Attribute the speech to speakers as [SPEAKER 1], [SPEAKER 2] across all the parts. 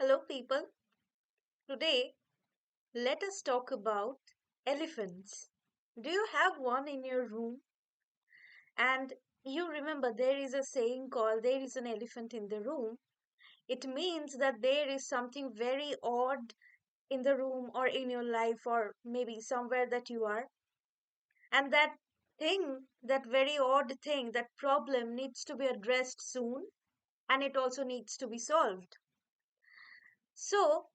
[SPEAKER 1] Hello, people. Today, let us talk about elephants. Do you have one in your room? And you remember there is a saying called there is an elephant in the room. It means that there is something very odd in the room or in your life or maybe somewhere that you are. And that thing, that very odd thing, that problem needs to be addressed soon and it also needs to be solved. So,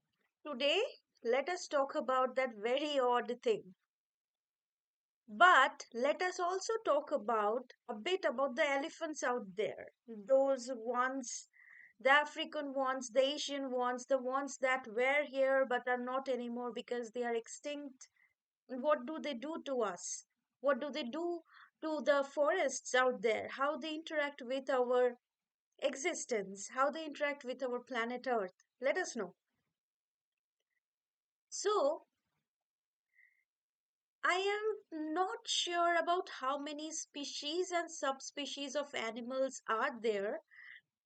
[SPEAKER 1] today, let us talk about that very odd thing. But let us also talk about a bit about the elephants out there. Those ones, the African ones, the Asian ones, the ones that were here but are not anymore because they are extinct. And what do they do to us? What do they do to the forests out there? How they interact with our existence? How they interact with our planet Earth? Let us know. So, I am not sure about how many species and subspecies of animals are there,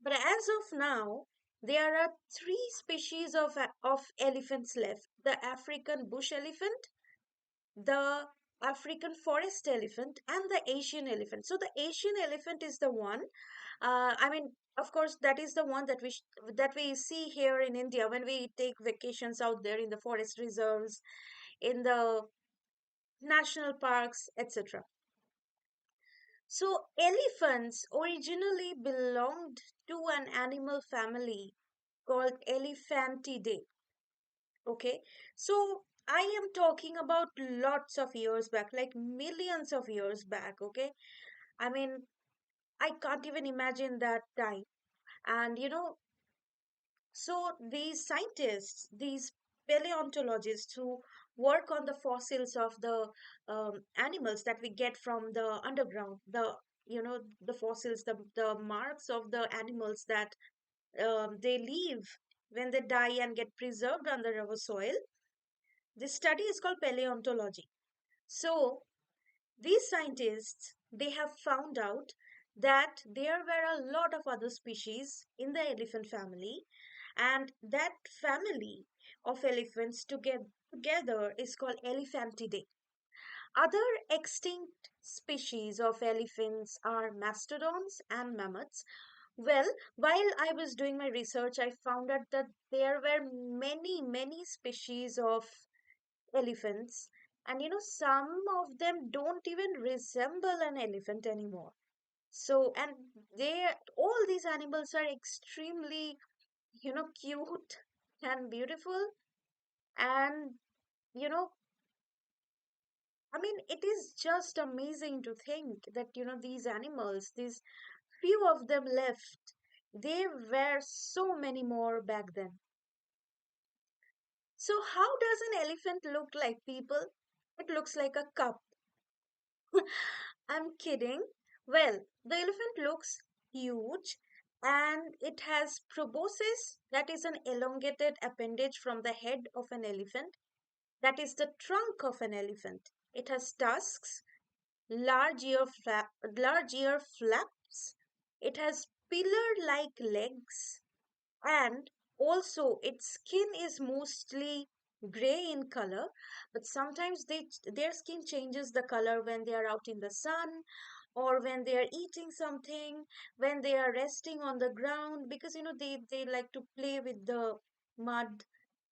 [SPEAKER 1] but as of now, there are three species of elephants left: the African bush elephant, the African forest elephant, and the Asian elephant. So, the Asian elephant is the one. Of course, that is the one that we see here in India when we take vacations out there in the forest reserves, in the national parks, etc. So, elephants originally belonged to an animal family called Elephantidae. Okay, so I am talking about lots of years back, like millions of years back. Okay, I mean, I can't even imagine that time. And so these scientists, these paleontologists who work on the fossils of the animals that we get from the underground, the fossils, the marks of the animals that they leave when they die and get preserved under our soil. This study is called paleontology. So these scientists, they have found out that there were a lot of other species in the elephant family, and that family of elephants together is called Elephantidae. Other extinct species of elephants are mastodons and mammoths. Well, while I was doing my research, I found out that there were many, many species of elephants, and some of them don't even resemble an elephant anymore. So, and they, all these animals are extremely, cute and beautiful, and you know it is just amazing to think that these animals, these few of them left, there were so many more back then. So how does an elephant look like, people? It looks like a cup. I'm kidding. Well, the elephant looks huge, and it has proboscis, that is an elongated appendage from the head of an elephant, that is the trunk of an elephant. It has tusks, large ear flaps. It has pillar-like legs, and also its skin is mostly gray in color, but sometimes their skin changes the color when they are out in the sun or when they are eating something, when they are resting on the ground, because they like to play with the mud,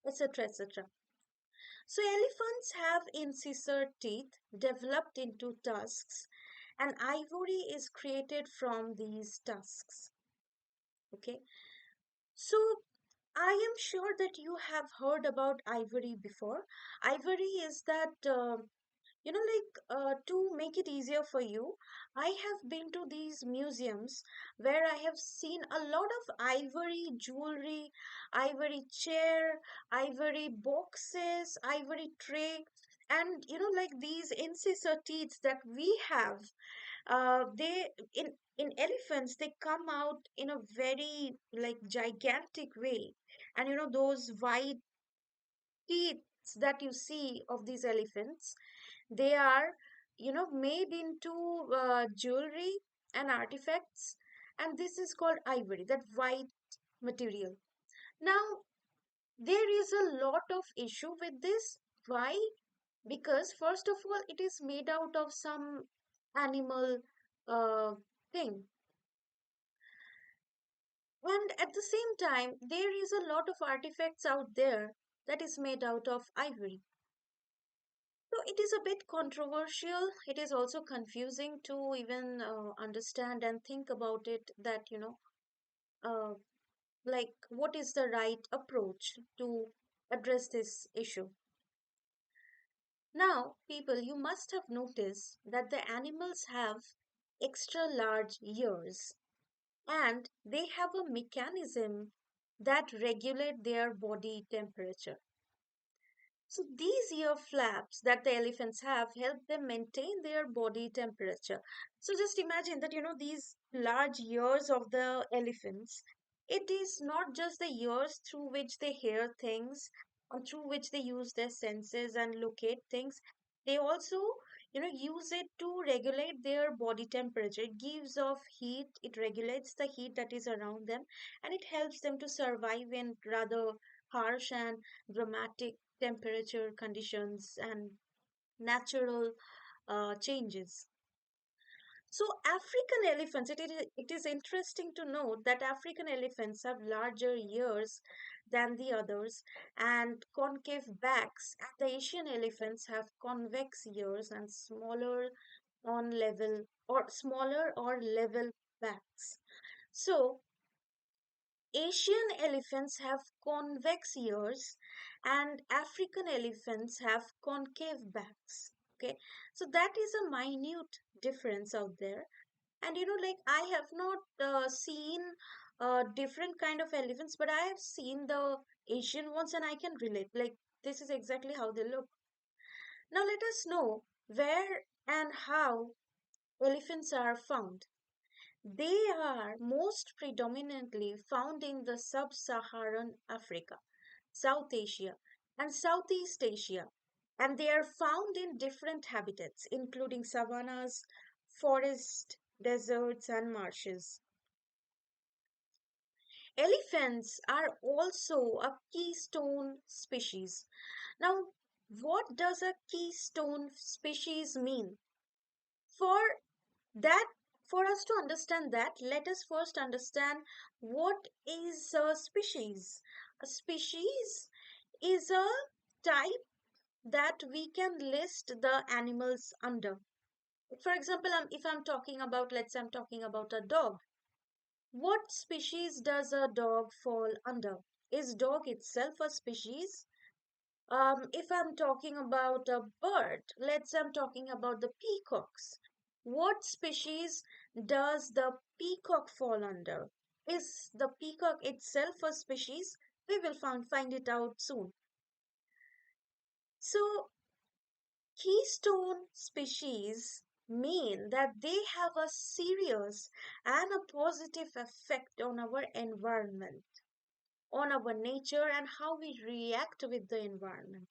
[SPEAKER 1] etc., etc. So elephants have incisor teeth developed into tusks, and ivory is created from these tusks. Okay, so I am sure that you have heard about ivory before. Ivory is that, to make it easier for you, I have been to these museums where I have seen a lot of ivory jewelry, ivory chair, ivory boxes, ivory tray, and like these incisor teeth that we have, they in elephants they come out in a very like gigantic way, and those white teeth that you see of these elephants, they are made into jewelry and artifacts, and this is called ivory, that white material. Now, There is a lot of issue with this. Why? Because first of all, it is made out of some animal uh, thing, and at the same time there is a lot of artifacts out there that is made out of ivory. So it is a bit controversial. It is also confusing to even understand and think about it, that uh, like what is the right approach to address this issue. Now, people, you must have noticed that the animals have extra large ears, and they have a mechanism that regulate their body temperature. So these ear flaps that the elephants have help them maintain their body temperature. So just imagine that these large ears of the elephants, it is not just the ears through which they hear things or through which they use their senses and locate things. They also use it to regulate their body temperature. It gives off heat, it regulates the heat that is around them, and it helps them to survive in rather harsh and dramatic temperature conditions and natural changes. So, African elephants, it is interesting to note that African elephants have larger ears than the others and concave backs, and the Asian elephants have convex ears and smaller or level backs. So, Asian elephants have convex ears and African elephants have concave backs. Okay, so that is a minute difference out there. And like I have not seen different kind of elephants, but I have seen the Asian ones and I can relate. Like this is exactly how they look. Now let us know where and how elephants are found. They are most predominantly found in the sub-Saharan Africa, South Asia, and Southeast Asia, and they are found in different habitats, including savannas, forests, deserts, and marshes. Elephants are also a keystone species. Now, what does a keystone species mean? For that, for us to understand that, let us first understand what is a species. A species is a type that we can list the animals under. For example, if I'm talking about, let's say I'm talking about a dog. What species does a dog fall under? Is dog itself a species? If I'm talking about a bird, let's say I'm talking about the peacocks. What species does the peacock fall under? Is the peacock itself a species? We will find it out soon. So, keystone species mean that they have a serious and a positive effect on our environment, on our nature, and how we react with the environment.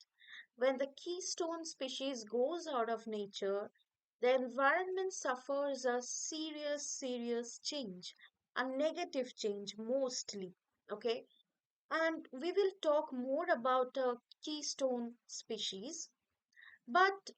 [SPEAKER 1] When the keystone species goes out of nature, the environment suffers a serious change, a negative change mostly. Okay, and we will talk more about keystone species, but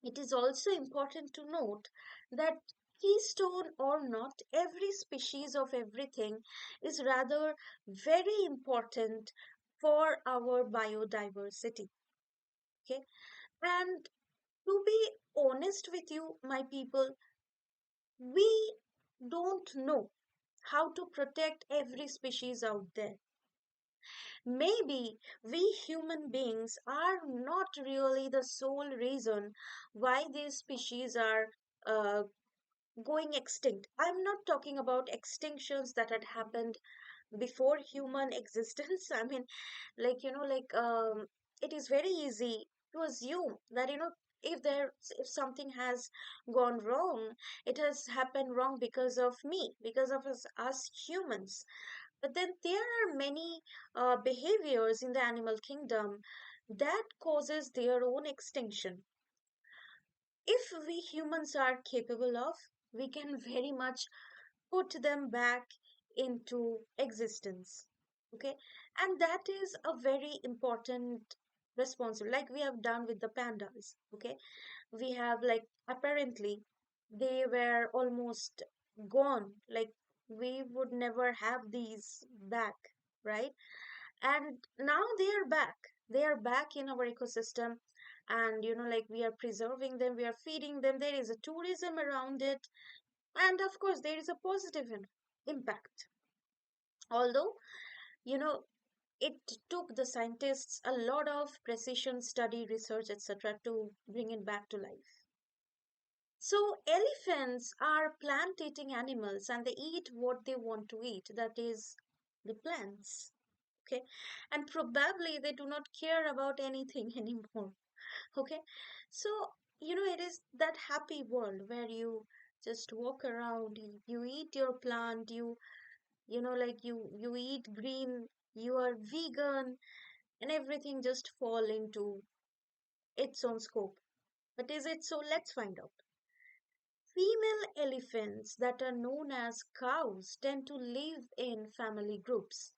[SPEAKER 1] it is also important to note that keystone or not, every species of everything is rather very important for our biodiversity. Okay, and to be honest with you, my people, we don't know how to protect every species out there. Maybe we human beings are not really the sole reason why these species are uh, going extinct. I'm not talking about extinctions that had happened before human existence. I mean, it is very easy to assume that if something has gone wrong, it has happened wrong because of me, because of us humans. But then there are many behaviors in the animal kingdom that causes their own extinction. If we humans are capable of, we can very much put them back into existence. Okay, and that is a very important responsibility, like we have done with the pandas. Okay, we have, like, apparently they were almost gone, like we would never have these back, right? And now they are back in our ecosystem, and like we are preserving them, we are feeding them, there is a tourism around it, and of course there is a positive impact. Although, you know it took the scientists a lot of precision study, research, etc., to bring it back to life. So elephants are plant eating animals, and they eat what they want to eat, that is the plants. Okay, and probably they do not care about anything anymore. Okay, so it is that happy world where you just walk around, you eat your plant, like you eat green, you are vegan, and everything just fall into its own scope. But is it so? Let's find out. Female elephants that are known as cows tend to live in family groups.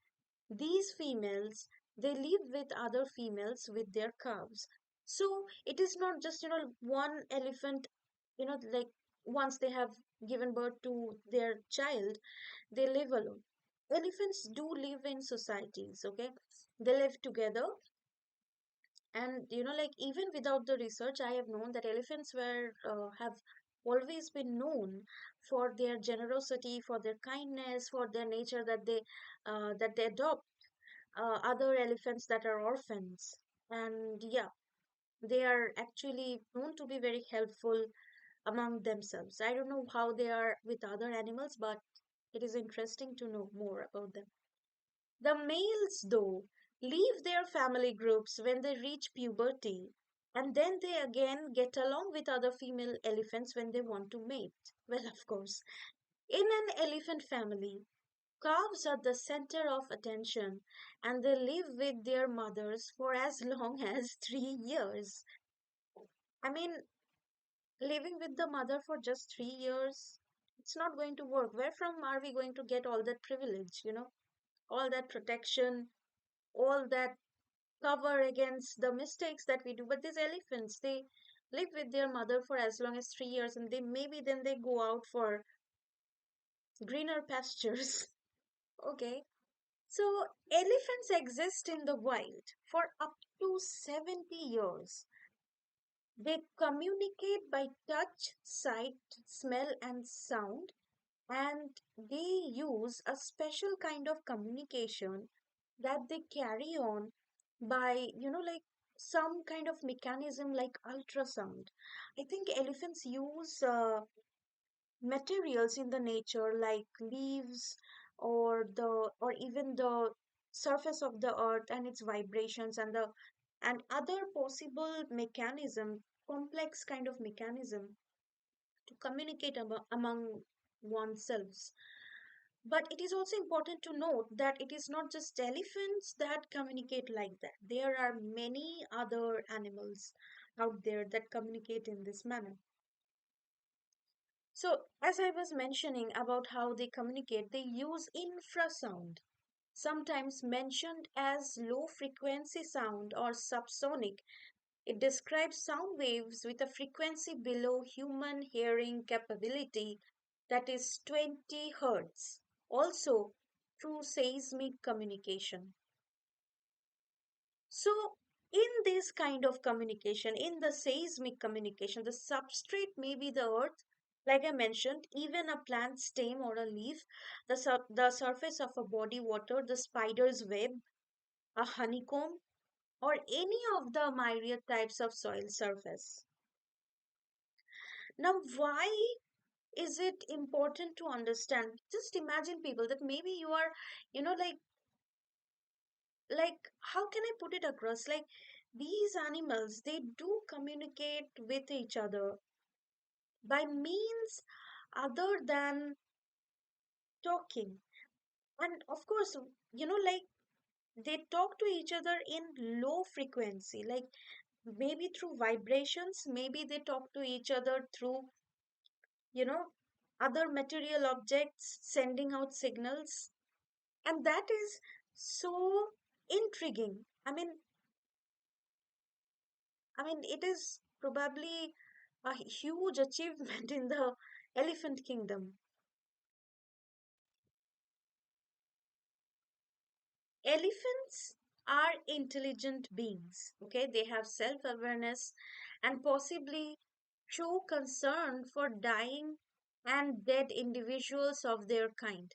[SPEAKER 1] These females, they live with other females with their calves. So it is not just, one elephant, like once they have given birth to their child, they live alone. Elephants do live in societies, okay? They live together. And, like even without the research, I have known that elephants have always been known for their generosity, for their kindness, for their nature that they adopt other elephants that are orphans. And yeah, they are actually known to be very helpful among themselves. I don't know how they are with other animals, but it is interesting to know more about them. The males, though, leave their family groups when they reach puberty, and then they again get along with other female elephants when they want to mate. Well, of course, in an elephant family, calves are the center of attention, and they live with their mothers for as long as 3 years. I mean, living with the mother for just 3 years, it's not going to work. Where from are we going to get all that privilege, all that protection, all that cover against the mistakes that we do? But these elephants, they live with their mother for as long as 3 years, and they maybe then they go out for greener pastures. Okay. So, elephants exist in the wild for up to 70 years. They communicate by touch, sight, smell, and sound, and they use a special kind of communication that they carry on by, like some kind of mechanism like ultrasound. I think elephants use materials in the nature like leaves or even the surface of the earth and its vibrations and other possible mechanism, complex kind of mechanism, to communicate among oneself. But it is also important to note that it is not just elephants that communicate like that. There are many other animals out there that communicate in this manner. So, as I was mentioning about how they communicate, they use infrasound, sometimes mentioned as low frequency sound or subsonic. It describes sound waves with a frequency below human hearing capability, that is 20 hertz. Also, through seismic communication. So, in this kind of communication, in the seismic communication, the substrate may be the earth, like I mentioned, even a plant stem or a leaf, the surface of a body water, the spider's web, a honeycomb, or any of the myriad types of soil surface. Now, why is it important to understand? Just imagine, people, that maybe you are, like how can I put it across? Like, these animals, they do communicate with each other by means other than talking. And of course, like they talk to each other in low frequency, like maybe through vibrations, maybe they talk to each other through, you know, other material objects sending out signals. And that is so intriguing. I mean, it is probably a huge achievement in the elephant kingdom. Elephants are intelligent beings, okay? They have self awareness and possibly show concern for dying and dead individuals of their kind.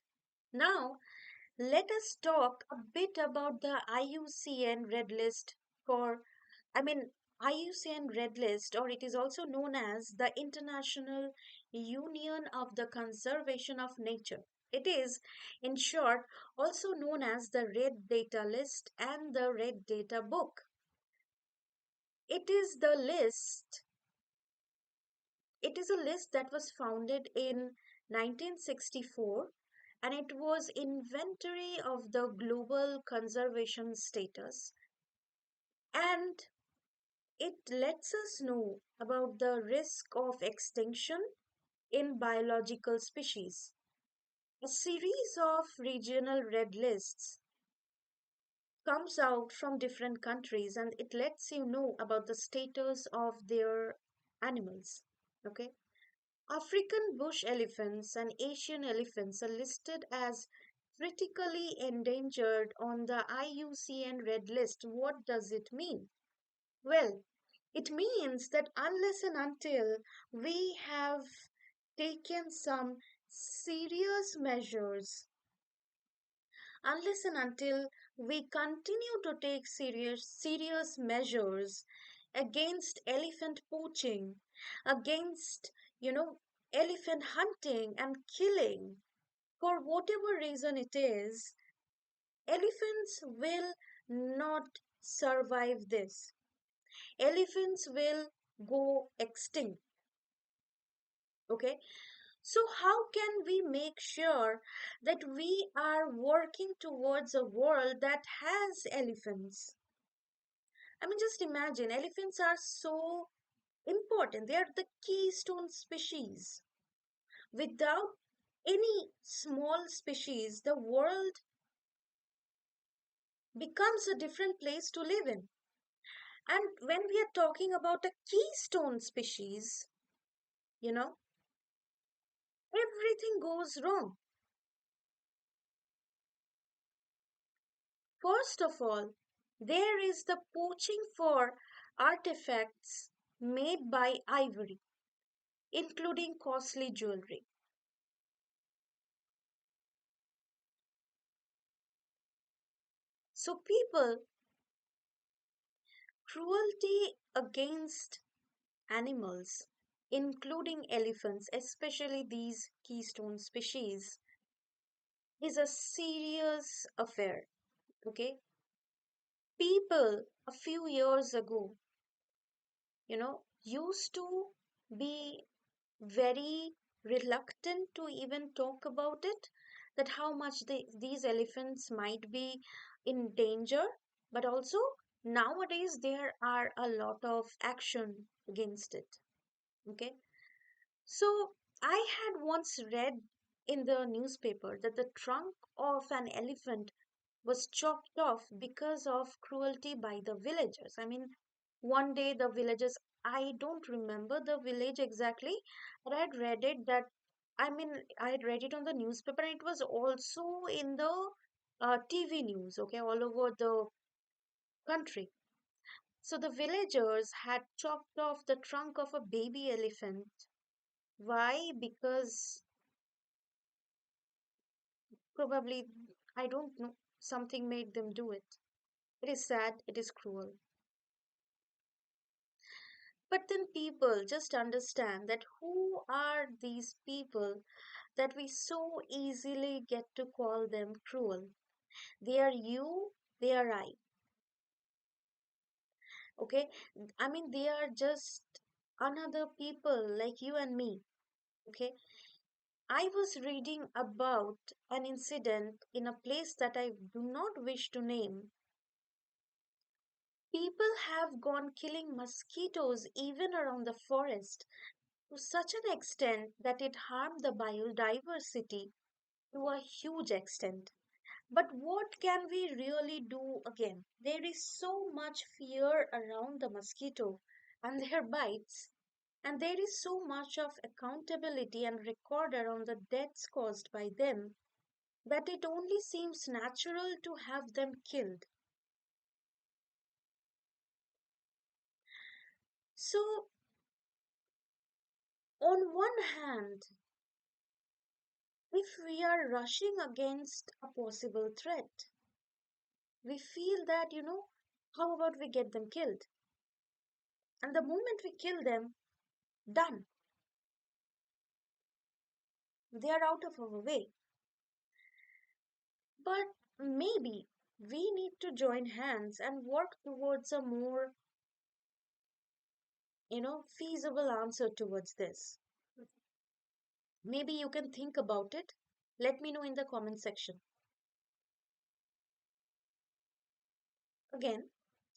[SPEAKER 1] Now, let us talk a bit about the IUCN Red List for, I mean, IUCN Red List, or it is also known as the International Union of the Conservation of Nature. It is, in short, also known as the Red Data List and the Red Data Book. It is the list, it is a list that was founded in 1964, and it was inventory of the global conservation status, and it lets us know about the risk of extinction in biological species. A series of regional red lists comes out from different countries, and it lets you know about the status of their animals. Okay. African bush elephants and Asian elephants are listed as critically endangered on the IUCN Red List. What does it mean? Well, it means that unless and until we have taken some serious measures, unless and until we continue to take serious measures against elephant poaching, against, you know, elephant hunting and killing, for whatever reason it is, elephants will not survive this. Elephants will go extinct. Okay, so how can we make sure that we are working towards a world that has elephants? I mean, just imagine, elephants are so important. They are the keystone species. Without any small species, the world becomes a different place to live in. And when we are talking about a keystone species, you know, everything goes wrong. First of all, there is the poaching for artifacts made by ivory, including costly jewelry. So, people, cruelty against animals, including elephants, especially these keystone species, is a serious affair. Okay, people a few years ago, used to be very reluctant to even talk about it, that how much these elephants might be in danger, but also nowadays there are a lot of action against it. Okay, so I had once read in the newspaper that the trunk of an elephant was chopped off because of cruelty by the villagers. I mean, one day the villagers, I don't remember the village exactly, but I had read it that, I mean, I had read it on the newspaper, and it was also in the TV news, okay, all over the country. So the villagers had chopped off the trunk of a baby elephant. Why? Because probably, I don't know, something made them do it. It is sad, it is cruel. But then people just understand that who are these people that we so easily get to call them cruel? They are you, they are I. Okay? I mean, they are just another people like you and me. Okay? I was reading about an incident in a place that I do not wish to name. People have gone killing mosquitoes even around the forest to such an extent that it harmed the biodiversity to a huge extent. But what can we really do again? There is so much fear around the mosquito and their bites, and there is so much of accountability and record around the deaths caused by them that it only seems natural to have them killed. So, on one hand, if we are rushing against a possible threat, we feel that, how about we get them killed? And the moment we kill them, done, they are out of our way. But maybe we need to join hands and work towards a more, feasible answer towards this. Maybe you can think about it. Let me know in the comment section. Again,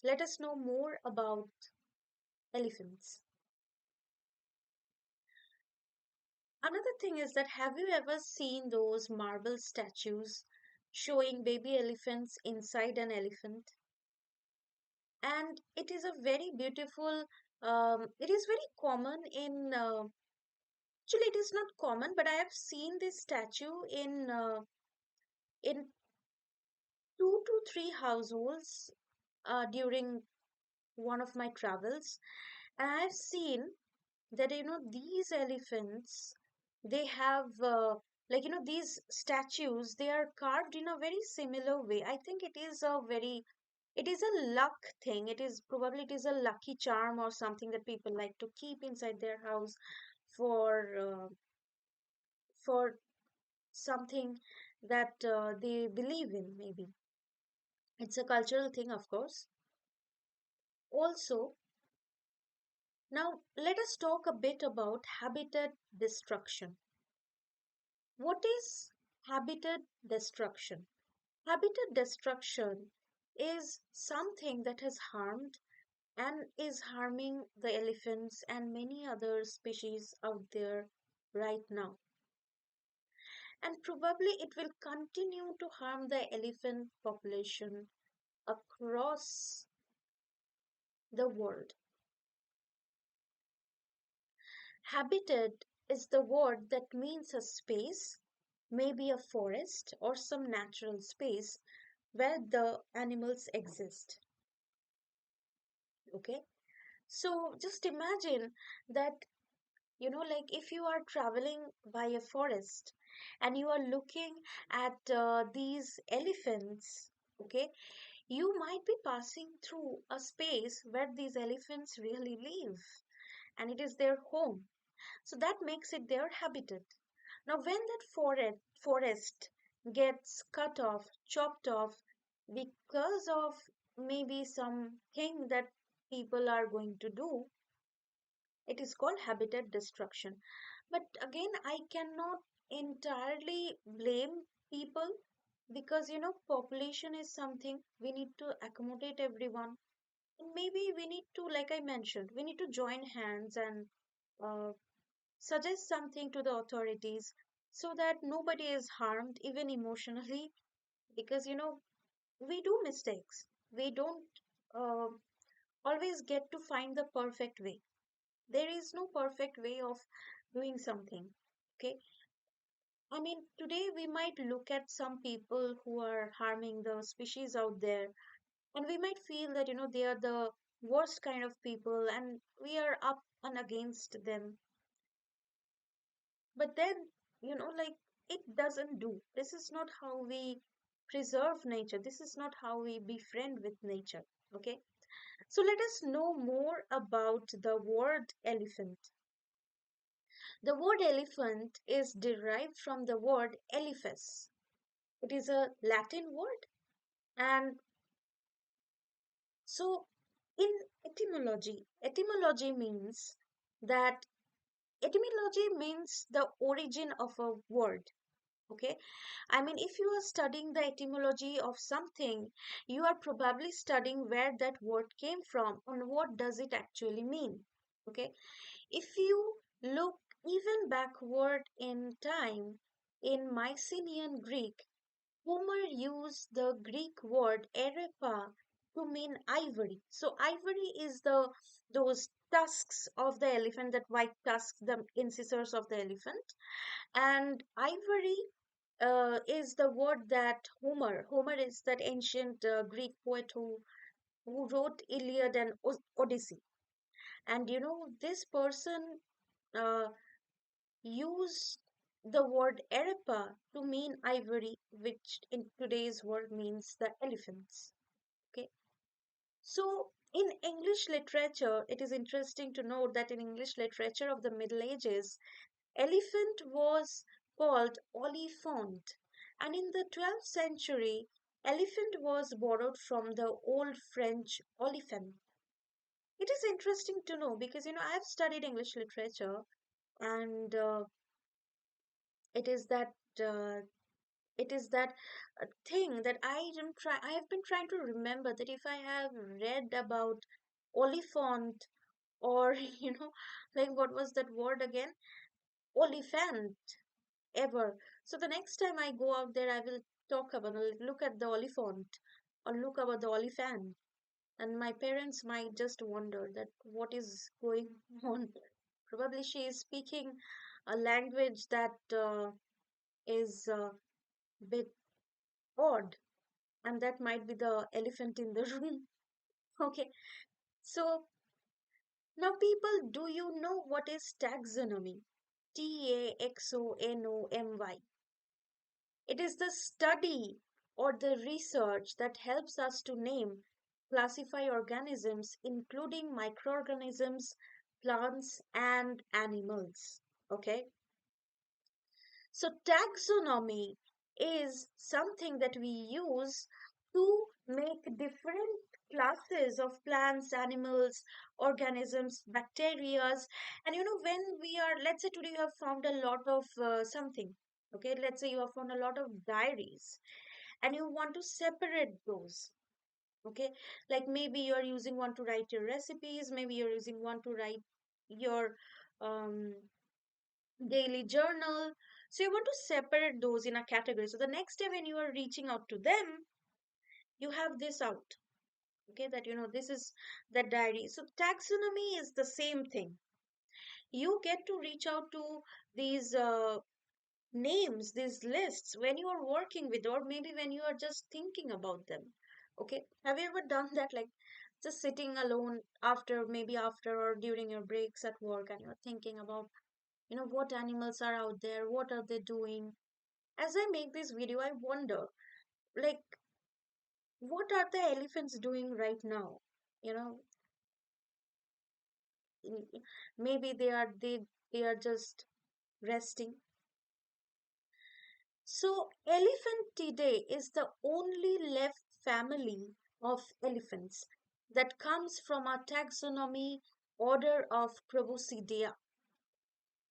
[SPEAKER 1] let us know more about elephants. Another thing is that have you ever seen those marble statues showing baby elephants inside an elephant? And it is a very beautiful, it is very common in, actually, it is not common, but I have seen this statue in 2 to 3 households during one of my travels, and I've seen that these elephants they have these statues they are carved in a very similar way. I think it is a luck thing. It is a lucky charm or something that people like to keep inside their house for for something that they believe in. Maybe it's a cultural thing, of course. Also, now let us talk a bit about habitat destruction. What is habitat destruction? Habitat destruction is something that has harmed and is harming the elephants and many other species out there right now. And probably it will continue to harm the elephant population across the world. Habitat is the word that means a space, maybe a forest or some natural space where the animals exist. Okay, so just imagine that, like if you are traveling by a forest and you are looking at these elephants, okay, you might be passing through a space where these elephants really live and it is their home. So that makes it their habitat. Now, when that forest gets cut off, chopped off because of maybe something that people are going to do, it is called habitat destruction. But again, I cannot entirely blame people because population is something we need to accommodate everyone. And maybe we need to, like I mentioned, we need to join hands and uh, suggest something to the authorities so that nobody is harmed, even emotionally, because we do mistakes. We don't uh, always get to find the perfect way. There is no perfect way of doing something. Okay, I mean, today we might look at some people who are harming the species out there, and we might feel that they are the worst kind of people, and we are up and against them. But then, like it doesn't do. This is not how we preserve nature. This is not how we befriend with nature. Okay. So let us know more about the word elephant. The word elephant is derived from the word elephas. It is a Latin word. And so in etymology means that etymology means the origin of a word. Okay, I mean, if you are studying the etymology of something, you are probably studying where that word came from and what does it actually mean. Okay, if you look even backward in time, in Mycenaean Greek, Homer used the Greek word erepa to mean ivory. So ivory is the those tusks of the elephant, that white tusks, the incisors of the elephant, and ivory is the word that Homer is that ancient Greek poet who wrote Iliad and Odyssey. And this person uh, used the word Erepa to mean ivory, which in today's world means the elephants. Okay, so in English literature, it is interesting to note that in English literature of the Middle Ages, elephant was called Oliphant, and in the 12th century, elephant was borrowed from the Old French Oliphant. It is interesting to know because I've studied English literature, and it is that uh, it is that thing that I have been trying to remember that if I have read about Oliphant or like what was that word again, Oliphant ever. So the next time I go out there, I will talk about look at the Oliphant or look about the Oliphant, and my parents might just wonder that what is going on. Probably she is speaking a language that is bit odd, and that might be the elephant in the room. Okay, so now people, do you know what is taxonomy? Taxonomy. It is the study or the research that helps us to name, classify organisms, including microorganisms, plants, and animals. Okay, so taxonomy is something that we use to make different classes of plants, animals, organisms, bacteria. And when we are, let's say today you have found a lot of something. Okay, let's say you have found a lot of diaries and you want to separate those. Okay, like maybe you're using one to write your recipes, maybe you're using one to write your um, daily journal. So you want to separate those in a category. So the next day when you are reaching out to them, you have this out. Okay, that this is the diary. So taxonomy is the same thing. You get to reach out to these names, these lists when you are working with, or maybe when you are just thinking about them. Okay, have you ever done that? Like just sitting alone after, maybe after or during your breaks at work, and you're thinking about what animals are out there, what are they doing. As I make this video, I wonder, like, what are the elephants doing right now? You know, maybe they are just resting. So, Elephantidae is the only left family of elephants that comes from our taxonomy order of Proboscidea.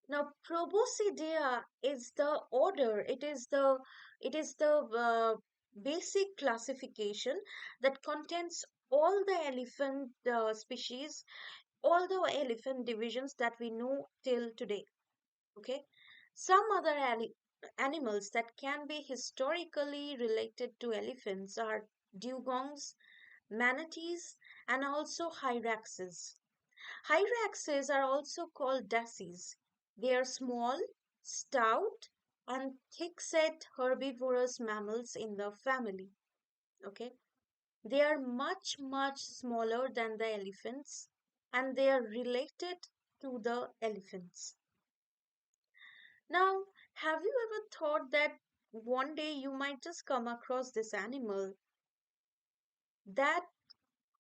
[SPEAKER 1] Now, Proboscidea is the order. It is the basic classification that contains all the elephant species, all the elephant divisions that we know till today. Okay, some other animals that can be historically related to elephants are dugongs, manatees, and also hyraxes. Hyraxes are also called dassies. They are small, stout, and thick-set herbivorous mammals in the family. Okay, they are much, much smaller than the elephants, and they are related to the elephants. Now, have you ever thought that one day you might just come across this animal that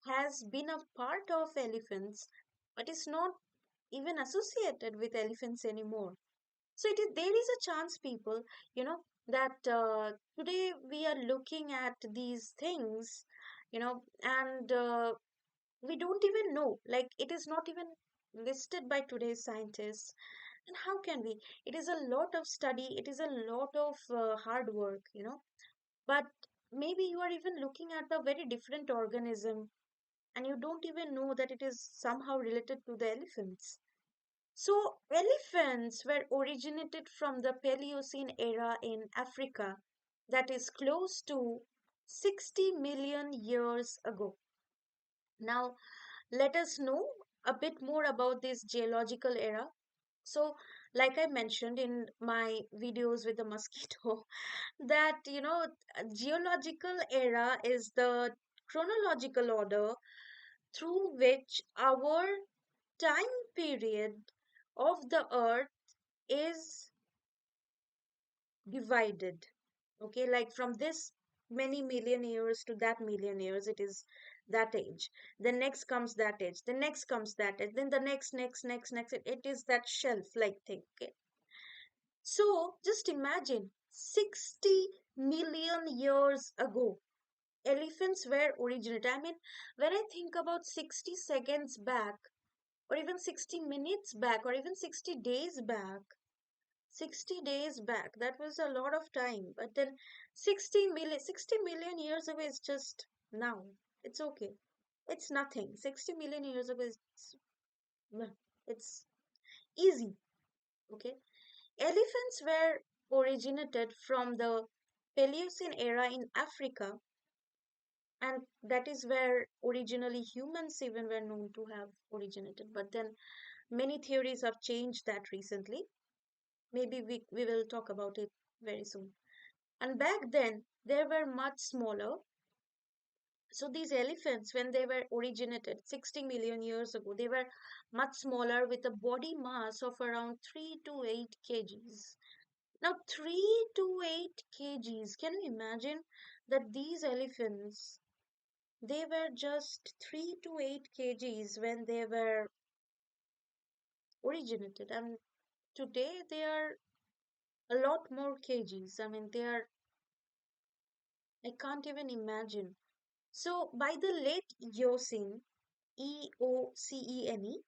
[SPEAKER 1] has been a part of elephants but is not even associated with elephants anymore? So there is a chance, people, that today we are looking at these things, and we don't even know, like it is not even listed by today's scientists. And how can we? It is a lot of study, it is a lot of hard work, but maybe you are even looking at a very different organism and you don't even know that it is somehow related to the elephants. So elephants were originated from the Paleocene era in Africa, that is close to 60 million years ago. Now, let us know a bit more about this geological era. So, like I mentioned in my videos with the mosquito, that geological era is the chronological order through which our time period of the earth is divided. Okay, like from this many million years to that million years, it is that age. Then next comes that age, then next comes that age, then the next, it is that shelf like thing. Okay, so just imagine 60 million years ago elephants were originated. I mean, when I think about 60 seconds back, or even 60 minutes back, or even 60 days back, 60 days back, that was a lot of time. But then 60 million years ago is just now. It's okay. It's nothing. 60 million years ago is, no, it's easy. Okay. Elephants were originated from the Paleocene era in Africa, and that is where originally humans even were known to have originated. But then many theories have changed that recently. Maybe we will talk about it very soon. And back then, they were much smaller. So these elephants, when they were originated 60 million years ago, they were much smaller with a body mass of around 3 to 8 kgs. Now, 3 to 8 kgs, can you imagine that these elephants, they were just 3 to 8 kgs when they were originated, and today they are a lot more kgs. I mean, they are, I can't even imagine. So, by the late Eocene, Eocene,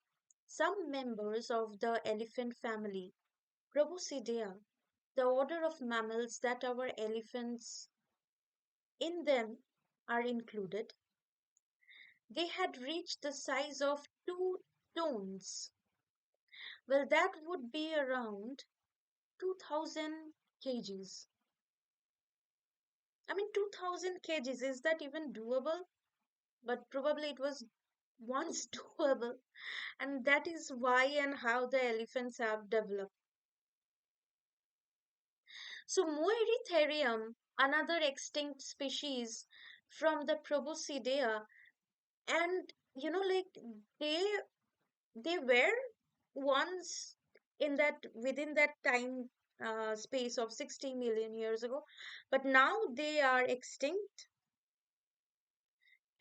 [SPEAKER 1] some members of the elephant family, Proboscidea, the order of mammals that our elephants in them are included, they had reached the size of 2 tons. Well, that would be around 2000 kgs. I mean, 2000 kgs, is that even doable? But probably it was once doable, and that is why and how the elephants have developed. So, Moeritherium, another extinct species from the Proboscidea, and like they they were once in that within that time space of 60 million years ago, but now they are extinct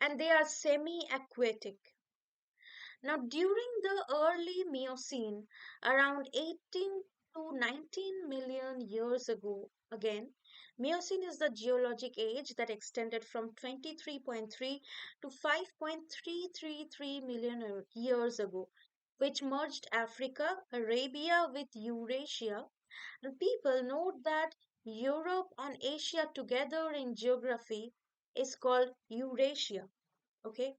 [SPEAKER 1] and they are semi-aquatic. Now, during the early Miocene, around 18 to 19 million years ago, again, Miocene is the geologic age that extended from 23.3 to 5.333 million years ago, which merged Africa, Arabia with Eurasia. And people note that Europe and Asia together in geography is called Eurasia. Okay,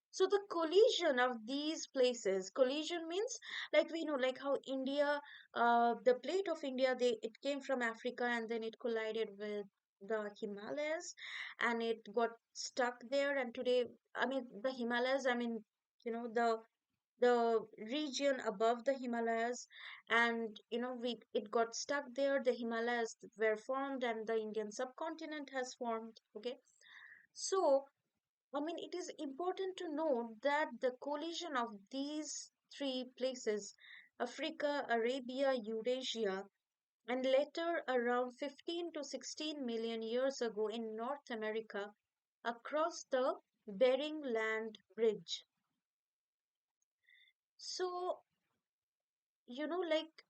[SPEAKER 1] so the collision of these places, collision means like we know, like how India, the plate of India, they it came from Africa and then it collided with the Himalayas and it got stuck there. And today, I mean, the Himalayas, I mean, the region above the Himalayas, and we it got stuck there. The Himalayas were formed and the Indian subcontinent has formed. Okay, so I mean, it is important to note that the collision of these three places, Africa, Arabia, Eurasia, and later around 15 to 16 million years ago in North America across the Bering Land Bridge. So, like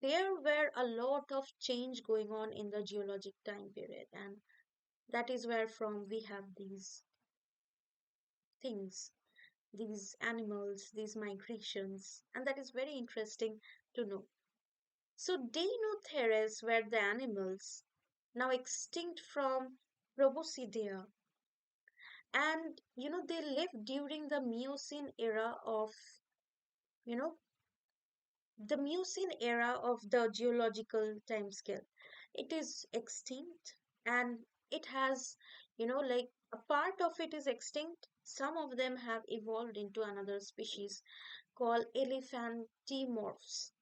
[SPEAKER 1] there were a lot of change going on in the geologic time period, and that is where from we have these things, these animals, these migrations, and that is very interesting to know. So, Deinotheres were the animals now extinct from Proboscidea, and they lived during the Miocene era of you know the Miocene era of the geological timescale. it is extinct, and it has, like a part of it is extinct. Some of them have evolved into another species called elephantimorphs.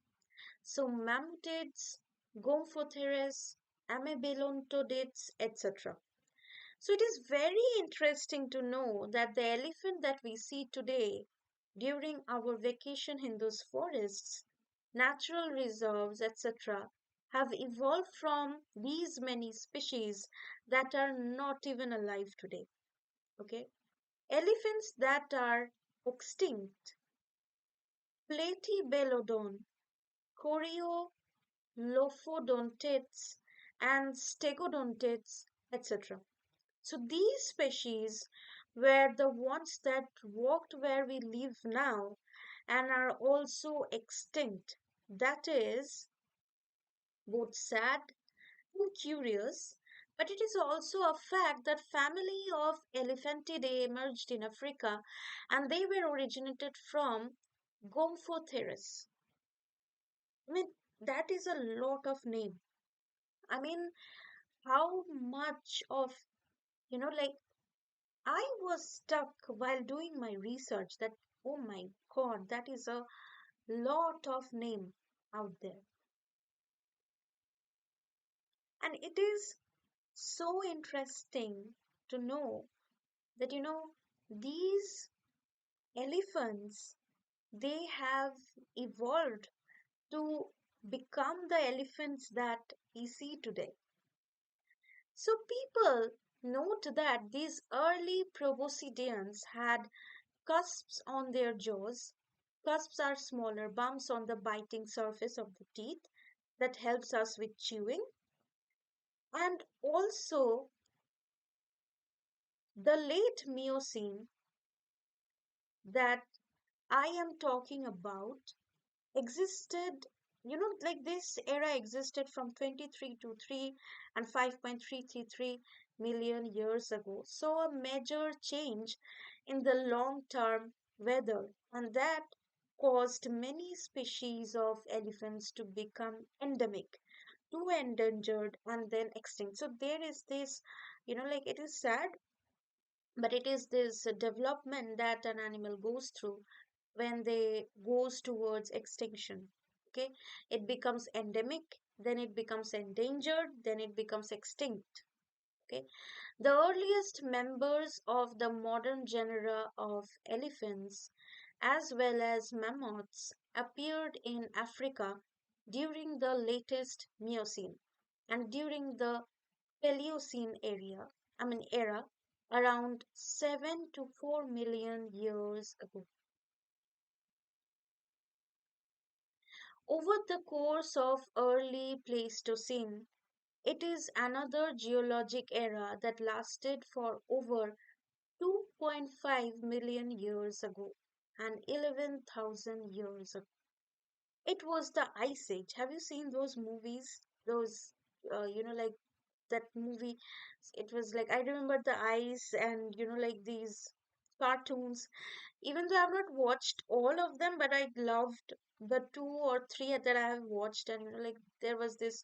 [SPEAKER 1] So mammutids, gomphotheres, amebilontodids, etc. So it is very interesting to know that the elephant that we see today during our vacation in those forests, natural reserves, etc., have evolved from these many species that are not even alive today. Okay, elephants that are extinct: Platybelodon, Choreolophodontids, and Stegodontids, etc. So these species were the ones that walked where we live now and are also extinct. That is both sad and curious, but it is also a fact that family of Elephantidae emerged in Africa and they were originated from Gomphotheres. I mean, that is a lot of name. I mean, how much of, like I was stuck while doing my research that, oh my God, that is a lot of name out there. And it is so interesting to know that, these elephants, they have evolved to become the elephants that we see today. So people note that these early proboscideans had cusps on their jaws. Cusps are smaller bumps on the biting surface of the teeth that helps us with chewing. And also, the late Miocene that I am talking about existed, like this era existed from 23 to 3 and 5.333 million years ago. So a major change in the long term weather, and that caused many species of elephants to become endemic, to endangered, and then extinct. So there is this, like it is sad, but it is this development that an animal goes through when they goes towards extinction. Okay, it becomes endemic, then it becomes endangered, then it becomes extinct. Okay, the earliest members of the modern genera of elephants as well as mammoths appeared in Africa during the latest Miocene and during the Paleocene era around 7 to 4 million years ago. Over the course of early Pleistocene, it is another geologic era that lasted for over 2.5 million years ago and 11,000 years ago. It was the Ice Age. Have you seen those movies? Those, like that movie? It was like, I remember the ice and, like these cartoons. Even though I've not watched all of them, but I loved the two or three that I have watched. And, like there was this,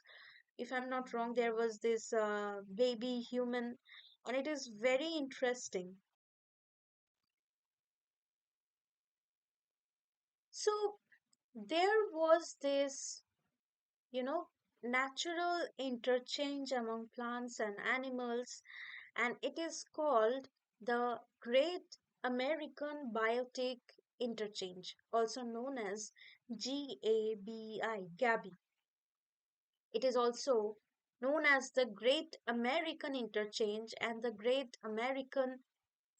[SPEAKER 1] if I'm not wrong, there was this baby human, and it is very interesting. So there was this, you know, natural interchange among plants and animals, and it is called the Great American Biotic Interchange, also known as GABI. It is also known as the Great American Interchange and the Great American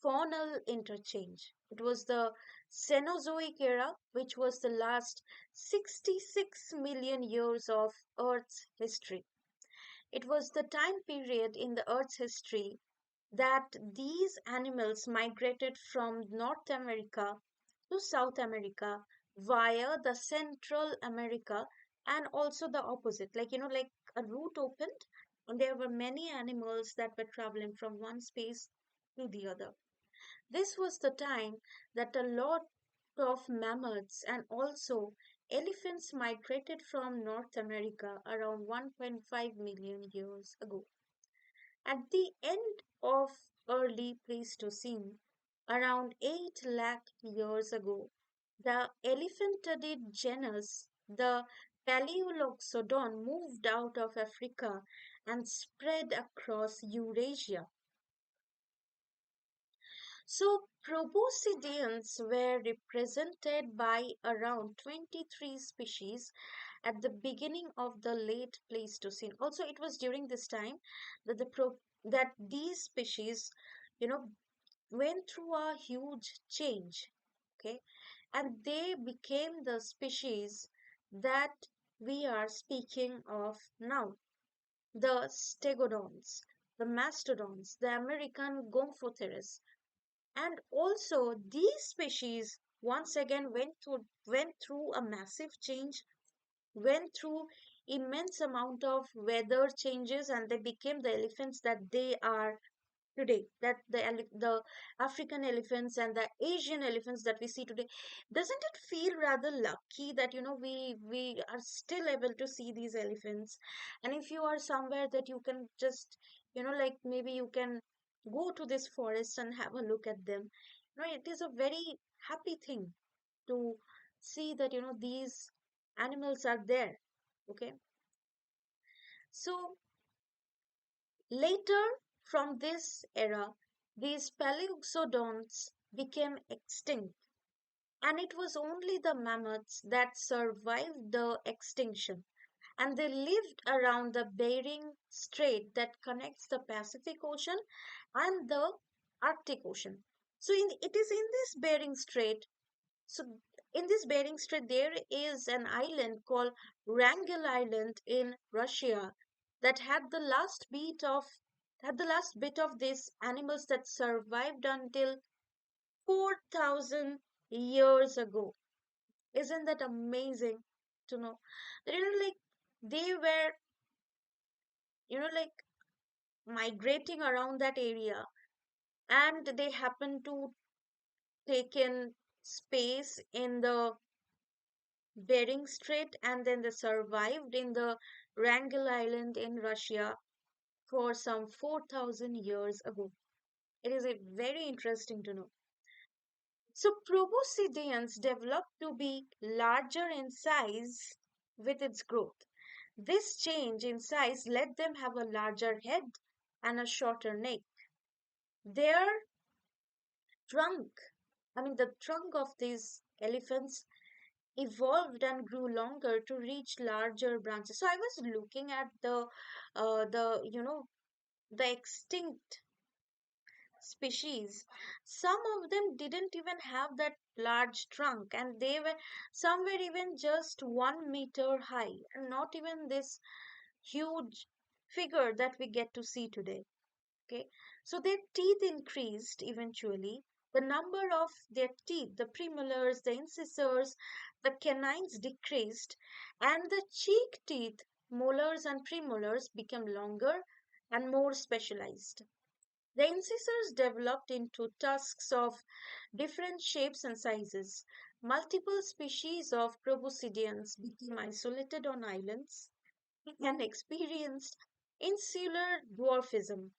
[SPEAKER 1] Faunal Interchange. It was the Cenozoic era, which was the last 66 million years of Earth's history. It was the time period in the Earth's history that these animals migrated from North America to South America via the Central America, and also the opposite. Like, like a route opened, and there were many animals that were traveling from one space to the other. This was the time that a lot of mammoths and also elephants migrated from North America around 1.5 million years ago. At the end of early Pleistocene, around 8 lakh years ago, the elephantid genus, the Paleoloxodon, moved out of Africa and spread across Eurasia. So, proboscideans were represented by around 23 species at the beginning of the late Pleistocene. Also, it was during this time that that these species, you know, went through a huge change. Okay, and they became the species that we are speaking of now. The stegodons, the mastodons, the American Gomphotheres, and also these species once again went through a massive change, went through immense amount of weather changes, and they became the elephants that they are today, that the African elephants and the Asian elephants that we see today. Doesn't it feel rather lucky that we are still able to see these elephants? And if you are somewhere that you can just like maybe you can go to this forest and have a look at them. It is a very happy thing to see that these animals are there. Okay, so later, from this era, these paleoxodonts became extinct, and it was only the mammoths that survived the extinction. And they lived around the Bering Strait that connects the Pacific Ocean and the Arctic Ocean. So, it is in this Bering Strait. So, in this Bering Strait, there is an island called Wrangel Island in Russia that had the last bit of these animals that survived until 4,000 years ago. Isn't that amazing to know? That, like they were, like migrating around that area, and they happened to take in space in the Bering Strait, and then they survived in the Wrangel Island in Russia for some 4,000 years ago. It is a very interesting to know. So proboscideans developed to be larger in size with its growth. This change in size let them have a larger head and a shorter neck. Their trunk, the trunk of these elephants evolved and grew longer to reach larger branches. So I was looking at the extinct species. Some of them didn't even have that large trunk, and some were even just 1 meter high, and not even this huge figure that we get to see today. Okay, so their teeth increased eventually. The number of their teeth, the premolars, the incisors, the canines decreased, and the cheek teeth, molars and premolars, became longer and more specialized. The incisors developed into tusks of different shapes and sizes. Multiple species of proboscideans became isolated on islands and experienced insular dwarfism.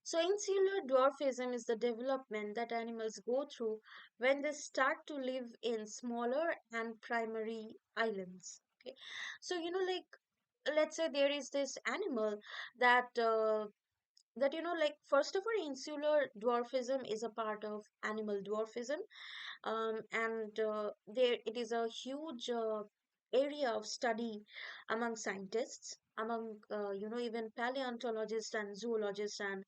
[SPEAKER 1] So, insular dwarfism is the development that animals go through when they start to live in smaller and primary islands. Okay, so like let's say there is this animal that like first of all, insular dwarfism is a part of animal dwarfism, and there it is a huge area of study among scientists, among even paleontologists and zoologists and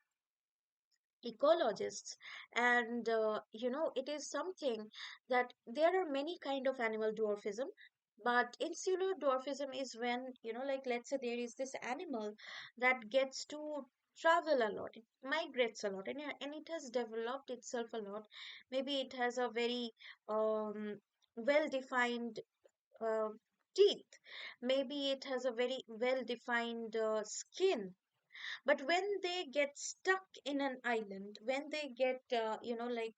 [SPEAKER 1] ecologists. And it is something that there are many kind of animal dwarfism, but insular dwarfism is when like let's say there is this animal that gets to travel a lot, it migrates a lot, and it has developed itself a lot. Maybe it has a very well defined uh, teeth, maybe it has a very well defined skin. But when they get stuck in an island, when they get like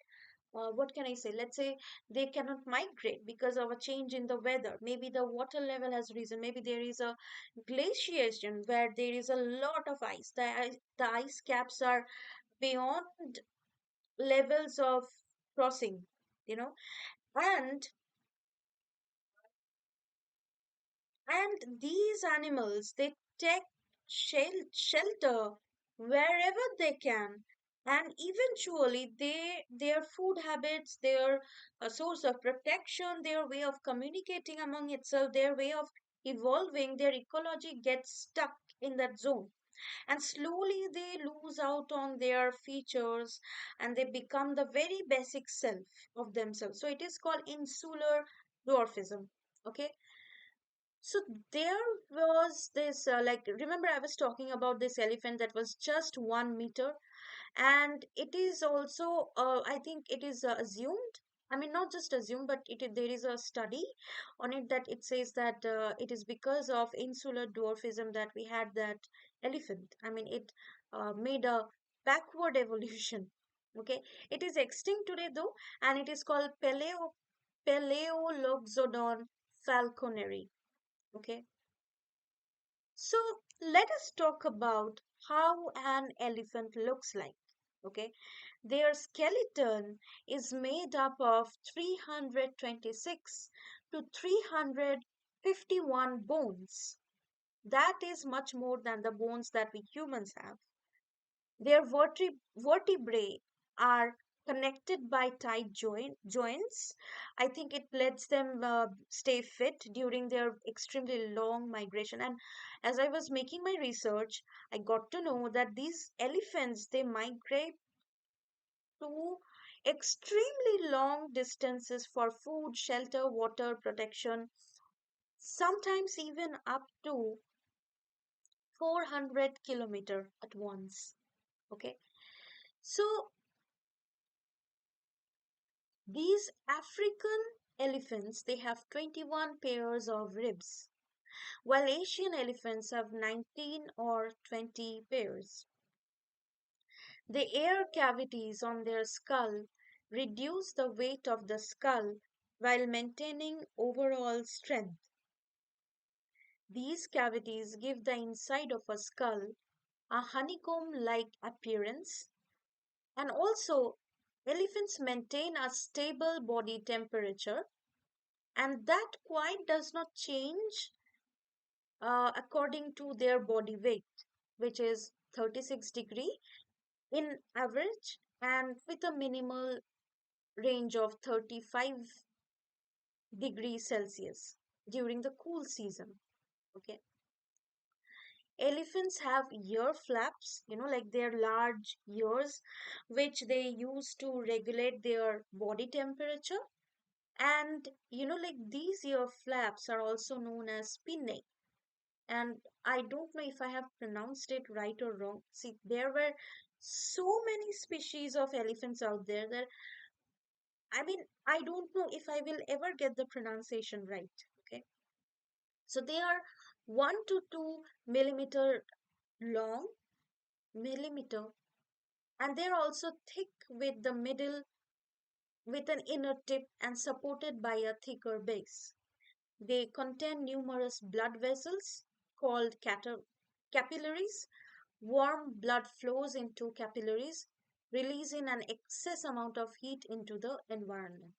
[SPEAKER 1] what can I say? Let's say they cannot migrate because of a change in the weather. Maybe the water level has risen. Maybe there is a glaciation where there is a lot of ice. The ice caps are beyond levels of crossing, you know, and these animals they take shelter wherever they can, and eventually their food habits, their source of protection, their way of communicating among itself, their way of evolving, their ecology gets stuck in that zone, and slowly they lose out on their features and they become the very basic self of themselves. So it is called insular dwarfism. Okay, so there was this, like, remember I was talking about this elephant that was just 1 meter, and it is also, I think it is assumed. I mean, not just assumed, but there is a study on it that it says that it is because of insular dwarfism that we had that elephant. I mean, it made a backward evolution. Okay, it is extinct today though, and it is called Paleoloxodon falconeri. Okay, so let us talk about how an elephant looks like. Okay, their skeleton is made up of 326 to 351 bones. That is much more than the bones that we humans have. Their vertebrae are connected by tight joints. I think it lets them stay fit during their extremely long migration. And as I was making my research, I got to know that these elephants they migrate to extremely long distances for food, shelter, water, protection, sometimes even up to 400 kilometer at once. Okay, so these African elephants they have 21 pairs of ribs, while Asian elephants have 19 or 20 pairs. The air cavities on their skull reduce the weight of the skull while maintaining overall strength. These cavities give the inside of a skull a honeycomb-like appearance, and also elephants maintain a stable body temperature, and that quite does not change according to their body weight, which is 36 degree in average and with a minimal range of 35 degrees Celsius during the cool season. Okay, elephants have ear flaps, like their large ears, which they use to regulate their body temperature. And like these ear flaps are also known as pinnae. And I don't know if I have pronounced it right or wrong. See, there were so many species of elephants out there that I mean, I don't know if I will ever get the pronunciation right. Okay, so they are 1 to 2 millimeter long, millimeter, and they're also thick with the middle, with an inner tip and supported by a thicker base. They contain numerous blood vessels called capillaries. Warm blood flows into capillaries, releasing an excess amount of heat into the environment.